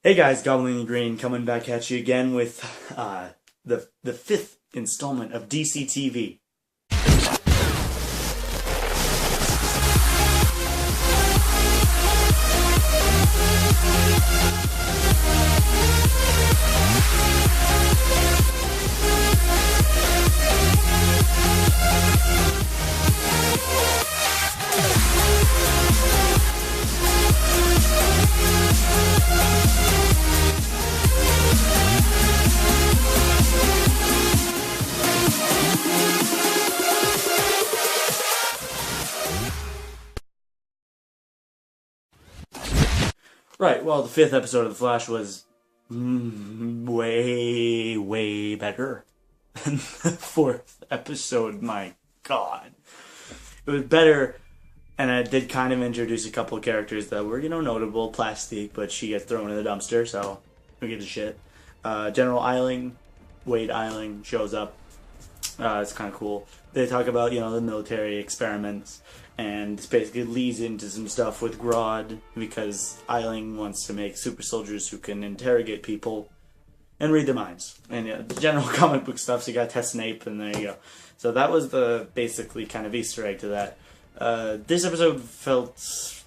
Hey guys, Goblin Green coming back at you again with the fifth installment of DC TV. Right, well, the fifth episode of The Flash was way better than the fourth episode. My God. It was better, and it did kind of introduce a couple of characters that were, notable. Plastique, but she gets thrown in the dumpster, so who gives a shit. General Eiling, Wade Eiling, shows up. It's kind of cool. They talk about, the military experiments, and this basically leads into some stuff with Grodd, because Eiling wants to make super soldiers who can interrogate people and read their minds. And the general comic book stuff, so you got Tess Snape, and there you go. So that was the basically kind of Easter egg to that. This episode felt...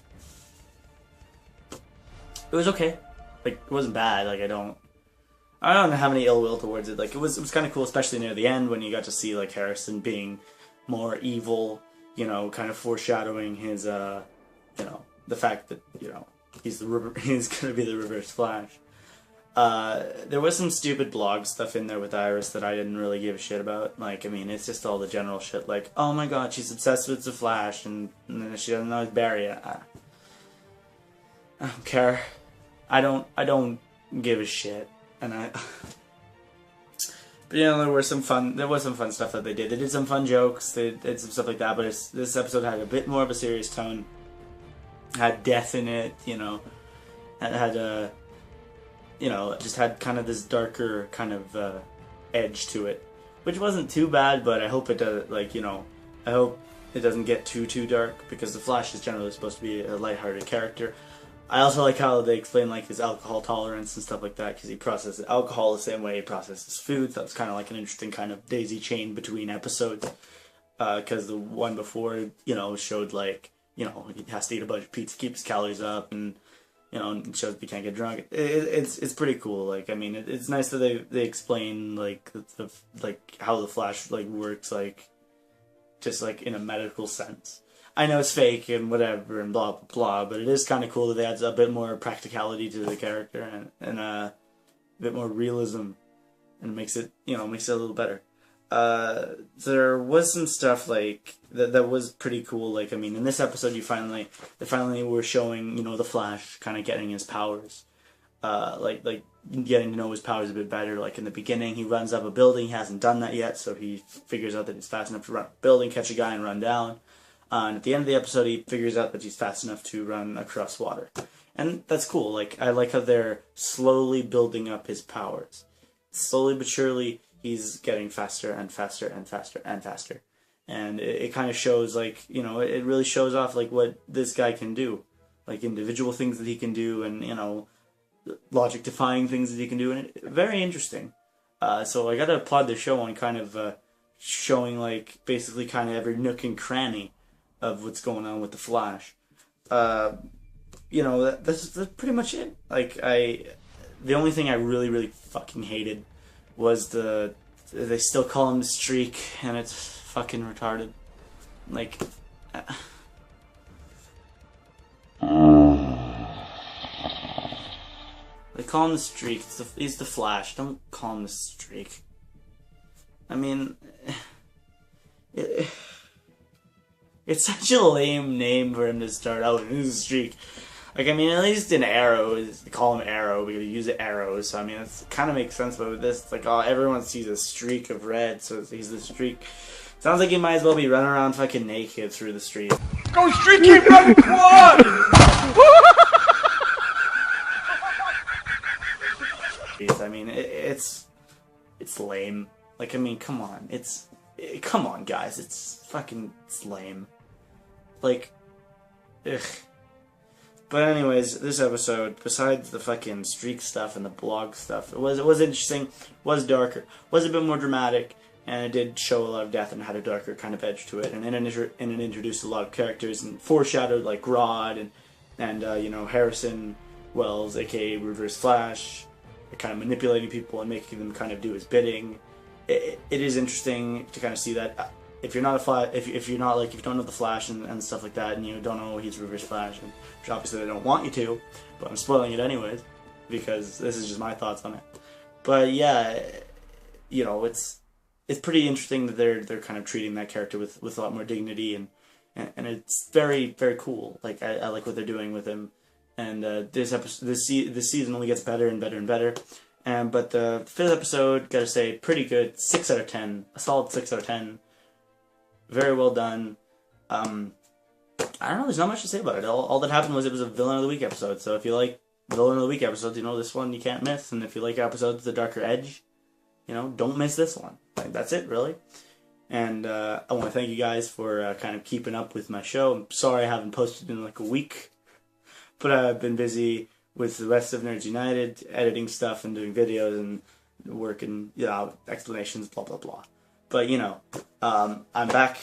it was okay. Like, it wasn't bad. Like, I don't have any ill will towards it. Like, it was kind of cool, especially near the end when you got to see, like, Harrison being more evil, kind of foreshadowing his, the fact that, he's going to be the Reverse Flash. There was some stupid blog stuff in there with Iris that I didn't really give a shit about. Like, I mean, it's just all the general shit, like, oh my god, she's obsessed with the Flash, and she doesn't know it's Barry. I don't care. I don't give a shit. And but there was some fun stuff that they did. They did some fun jokes, they did some stuff like that, but this episode had a bit more of a serious tone. Had death in it, had just had kind of this darker kind of edge to it, which wasn't too bad, but I hope it does, I hope it doesn't get too dark, because the Flash is generally supposed to be a lighthearted character. I also like how they explain, like, his alcohol tolerance and stuff like that, because he processes alcohol the same way he processes food. So that's kind of like an interesting kind of daisy chain between episodes, because the one before, showed, like, he has to eat a bunch of pizza to keep his calories up, and, it shows he can't get drunk. It's pretty cool. Like, I mean, it's nice that they explain, like, how the Flash, like, works, like, just, like, in a medical sense. I know it's fake and whatever and blah blah blah, but it is kind of cool that they add a bit more practicality to the character and a bit more realism, and it makes it a little better. There was some stuff like that was pretty cool. Like, I mean, in this episode, they finally were showing the Flash kind of getting his powers, like getting to know his powers a bit better. Like, in the beginning, he runs up a building. He hasn't done that yet, so he figures out that he's fast enough to run up a building, catch a guy, and run down. And at the end of the episode, he figures out that he's fast enough to run across water. And that's cool. Like, I like how they're slowly building up his powers. Slowly but surely, he's getting faster and faster and faster and faster. And it kind of shows, like, it really shows off, like, what this guy can do. Like, individual things that he can do, and, logic-defying things that he can do. And very interesting. So I gotta applaud the show on kind of showing, like, basically kind of every nook and cranny of what's going on with the Flash. That's pretty much it. Like, the only thing I really fucking hated was they still call him the Streak, and it's fucking retarded. Like, they call him the Streak. He's the Flash. Don't call him the Streak. I mean, it's such a lame name for him to start out with. This is a Streak. Like, I mean, at least in Arrow, they call him Arrow because you use arrows. So, I mean, it kind of makes sense. But with this, it's like, oh, everyone sees a streak of red, so he's the Streak. Sounds like he might as well be running around fucking naked through the street. Go Streak, keep running, come on! I mean, it's lame. Like, I mean, come on. Come on, guys. It's lame. Like, ugh. But anyways, this episode, besides the fucking streak stuff and the blog stuff, it was interesting, was darker, was a bit more dramatic, and it did show a lot of death and had a darker kind of edge to it, and it introduced a lot of characters and foreshadowed like Grodd and you know, Harrison Wells, aka Reverse Flash, kind of manipulating people and making them kind of do his bidding. It is interesting to kind of see that. If you're not a Flash, if you're not like, if you don't know the Flash and stuff like that, and you don't know he's Reverse Flash, and which obviously they don't want you to, but I'm spoiling it anyways because this is just my thoughts on it. But yeah, you know, it's pretty interesting that they're kind of treating that character with a lot more dignity, and it's very cool. Like I like what they're doing with him, and this season only gets better and better and better. But the 5th episode, gotta say, pretty good. 6 out of 10, a solid 6 out of 10. Very well done. I don't know, there's not much to say about it. All that happened was it was a Villain of the Week episode, so if you like Villain of the Week episodes, you know this one you can't miss, and if you like episodes with the darker edge, you know, don't miss this one. Like, that's it, really. And I want to thank you guys for kind of keeping up with my show. I'm sorry I haven't posted in like a week, but I've been busy with the rest of Nerds United, editing stuff and doing videos and working, you know, explanations, blah, blah, blah. But, you know, I'm back.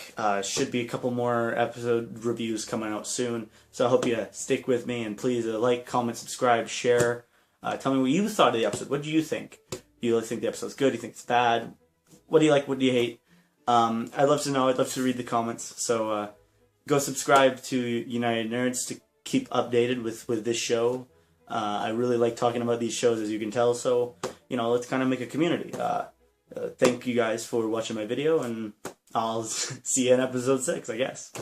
Should be a couple more episode reviews coming out soon. So I hope you stick with me. And please like, comment, subscribe, share. Tell me what you thought of the episode. What do you think? Do you think the episode's good? Do you think it's bad? What do you like? What do you hate? I'd love to know. I'd love to read the comments. So go subscribe to United Nerds to keep updated with this show. I really like talking about these shows, as you can tell. So, you know, let's kind of make a community. Thank you guys for watching my video, and I'll see you in episode 6, I guess.